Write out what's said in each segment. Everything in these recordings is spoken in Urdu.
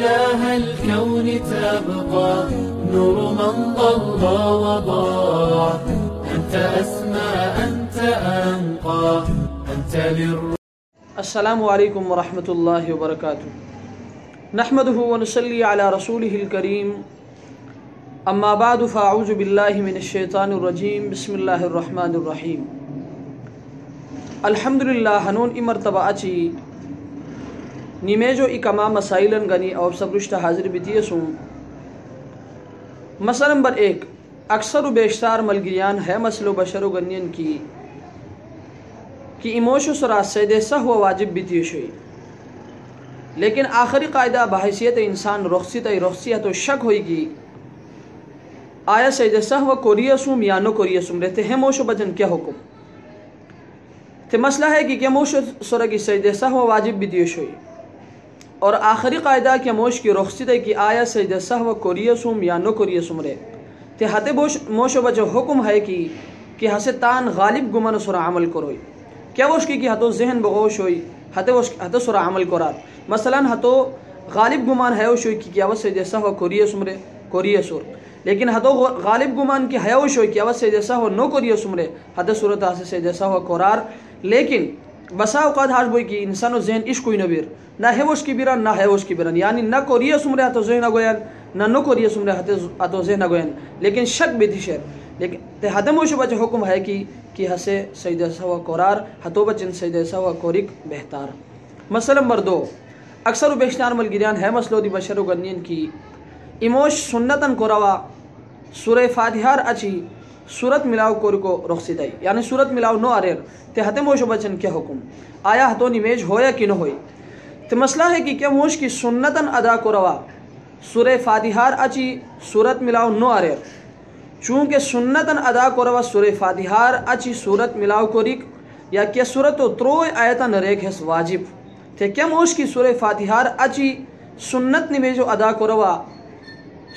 إله الكون تبقى نور من ضل وضاع أنت أسمى أنت أنقى أنت السلام علیکم ورحمۃ اللہ وبرکاتہ نحمده ونصلی علی رسوله الکریم اما بعد فاعوذ باللہ من الشیطان الرجیم بسم اللہ الرحمن الرحیم الحمدللہ ہنون مرتبہ اچھی نیمیجو اکما مسائلن گنی اور سب رشتہ حاضر بیتیسوں مسئلہ نمبر 1 اکثر و بیشتار ملگریان ہے مسئلہ بشر و گنین کی ایموشو سرا سید سہو واجب بیتی شوئی لیکن آخری قاعدہ بحیثیت انسان رخصیت و شک ہوئی کی آیا سید سہو کوریسوم یا نو کوریسوم رہتے ہیں موشو بجن کیا حکم تے مسئلہ ہے کہ کیا موشو سرا کی سید سہو واجب بیتی شوئی اور آخری قاعدہ کیا موش کی رخصیت کی آیا سید سہو کوریسوم یا نو کوریسوم رہ تے ہتے موشو بجن حکم ہے کہ ہسے تان غالب گمان سرا عمل کروئی کیا وہ اس کی ہتو ذہن بغوش ہوئی ہتو سرا عمل کرات مثلا ہتو غالب گمان ہے ہوش ہوئی کی کیا وہ سید سہو کوریہ سور لیکن ہتو غالب گمان کی ہے ہوش ہوئی کیا وہ سید سہو نو کوریہ سمرے ہتو صورت سے سید سہو قرار لیکن بسا اوقات ہاش بوئی کی انسانو ذہن عشق ہوئی نبیر نہ ہے وہ اس کی بیران نہ ہے وہ اس کی بیران یعنی نہ کوریہ سمرے ہتو ذہن گوین نہ نو کوریہ سمرے ہتو ذہن گوین لیکن شک بھی تھی شیر لیکن تے ہتم ہوش بچ حکم ہے کہ ہسے سید سہو قرار ہتو بچن سید سہو کورک بہتار مسئلہ نمبر 2 اکثر و بیشتار ملگریان ہے مسئلہ دی بشر و گنین کی ایموش سنتن کو روا سورہ فاتحار اچھی صورت ملاو کورکو رخصی دائی یعنی صورت ملاو نو آریر تے ہتم ہوش بچن کیا حکم آیا ہتو نیمیج ہویا کی نہ ہوئی تے مسئلہ ہے کہ کیا موش کی سنتن ادا کو روا سورہ فاتحار اچھی صورت ملاو نو آریر چونکہ سنتن ادا کروا سورہ فاتحار اچھی صورت ملاو کوریک یا کیا صورت و تروئی آیتن ریک ہے واجب تے کیا موش کی سورہ فاتحار اچھی سنت نمیجو ادا کروا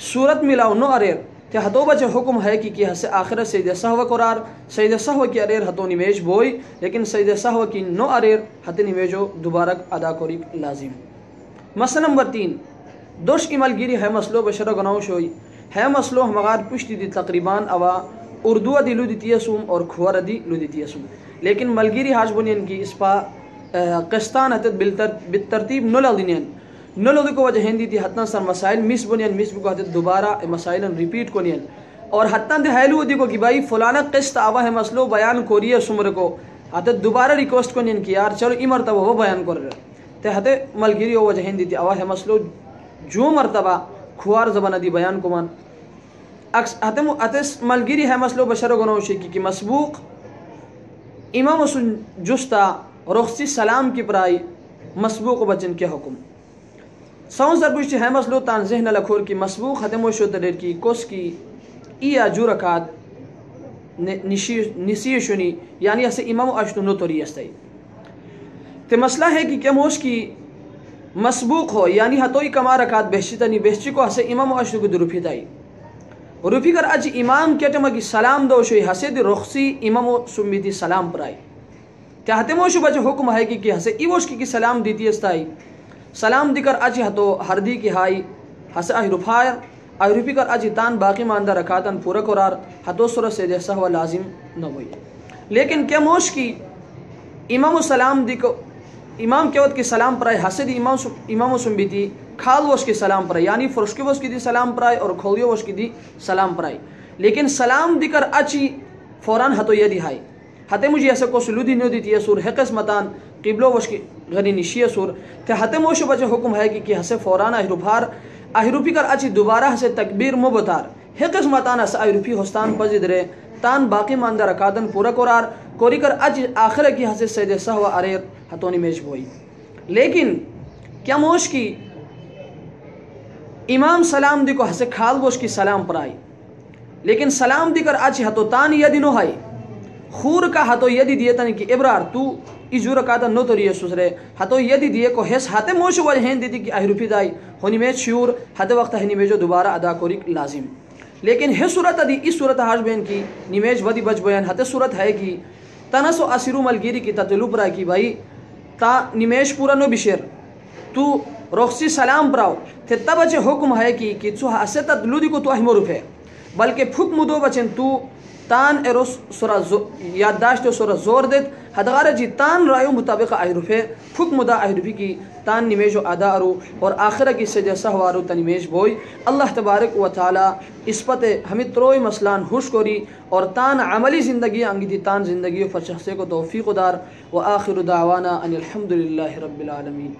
صورت ملاو نو اریر تے ہتو بچے حکم ہے کہ ہسے آخر سید سہو قرار سید سہو کی اریر ہتو نمیج بوئی لیکن سید سہو کی نو اریر ہت نمیجو دوبارہ ادا کوریک لازم مسئلہ نمبر 3 دوش کی ملگیری ہے مسئلہ بشر گناوش ہوئی ہے مسئلہ ہمغار پشتی دی تقریباً اوا اردو دی لو دیتی اسوم اور کھوار دی لو دیتی اسوم لیکن ملگیری حاج بنین کی اس پا قسطان حتت بالترتیب نو لدینین نو لدی کو وجہ ہندی تی حتنا سر مسائل مس بنین مس بکو حتت دوبارہ مسائلن ریپیٹ کنین اور حتنا دی حیلو دی کو کہ بھائی فلانا قسط آوا ہے مسئلہ بیان کوریہ سمر کو حتت دوبارہ ریکوسٹ کنین کی یار چلو ای مرتبہ وہ بیان کر رہے تے حتت ملگیری وجہ ہندی تی آوا ہے مسئلہ جو مرتبہ کھوار زبانہ دی بیان کمان اتس ملگیری ہے مسئلہ بشر و گنوشی کی مسبوق امام حسن جستا رخصی سلام کی پرائی مسبوق بچن کے حکم سون سربشتی ہے مسئلہ تان ذہن لکھور کی مسبوق ختم و شدر کی کس کی ایا جو رکات نسی شنی یعنی اسے امام اشتو نو توری استائی تے مسئلہ ہے کہ موش کی مسبوق ہو یعنی ہتوئی کما رکات بہشتی تنی بہشتی کو ہسے امام اشتو کو دروپی دائی روپی کر اج امام کیٹما کی سلام دو شوی ہسے دی رخصی امام سمیتی سلام پرائی کیا ہتے موشو بچے حکم ہے کہ ہسے ایوش کی سلام دیتی استائی سلام دی کر اج ہتو ہردی کی ہائی ہسے اج رفائر اج روپی کر اج تان باقی ماندہ رکاتن پورا قرار ہتو سورہ سید سہو لازم نہ ہوئی لیکن کیا موش کی امام سلام دی کو امام کے وقت کی سلام پرائی ہسے دی امام سمیتی کھال وش کی سلام پرائی یعنی فرشکی وش کی دی سلام پرائی اور کھولیو وش کی دی سلام پرائی لیکن سلام دی کر اچھی فوراً ہتو یہ دی ہائی ہتے مجھے ایسے کو سلو دی نو دی تی سور حقس متان قبلو وش کی غنی نشی سور تے ہتے موشو بچے حکم ہے کہ ہسے فوراً احروپار احروپی کر اچھی دوبارہ ہسے تکبیر مبتار حقس متان ہسے احروپی ہستان پزید رے تان باقی ماندہ رکاتن پورا قرار کوری کر اج آخر کی ہسے سید سہو اریر ہتونی میش بوئی لیکن کیا موش کی امام سلام دی کو ہسے کھال گوش کی سلام پرائی لیکن سلام دی کر اچھی ہتو تان یدی نو ہائی خور کا ہتو یدی دیتن کی ابرار تو ایجو رکاتا نو تو ریے سسرے ہتو یدی دیے کو حس ہتے موشو وجہین دیتی کی احروپی دائی ہونی میں شیور ہتے وقت ہے نیمیجو دوبارہ ادا کوریک لازم لیکن ہے صورت دی اس صورت حاج بین کی نیمیج ودی بچ بیان ہتے صورت ہے کی تنسو اسیرو ملگیری کی تطلب رائے کی بھائی تا نیمیج پورا نو بشیر تو رخصی سلام پراو تھے تب اچھے حکم ہے کہ تو حسیت لودی کو تو احمو رفے بلکہ حکم دو بچن تو تان ارس سورا یادداشت سورا زور دیت ہدغار جی تان رایو مطابق احرفے حکم دا احرفی کی تان نمیش و ادا ارو اور آخرہ کی سجدہ سہوارو تنمیش بوئی اللہ تبارک و تعالی اس پت ہمیں تروئی مسلان خوش کوری اور تان عملی زندگی انگی دی تان زندگی و فرشخصے کو توفیق دار و آخر دعوانا ان الحمدللہ رب العالمین.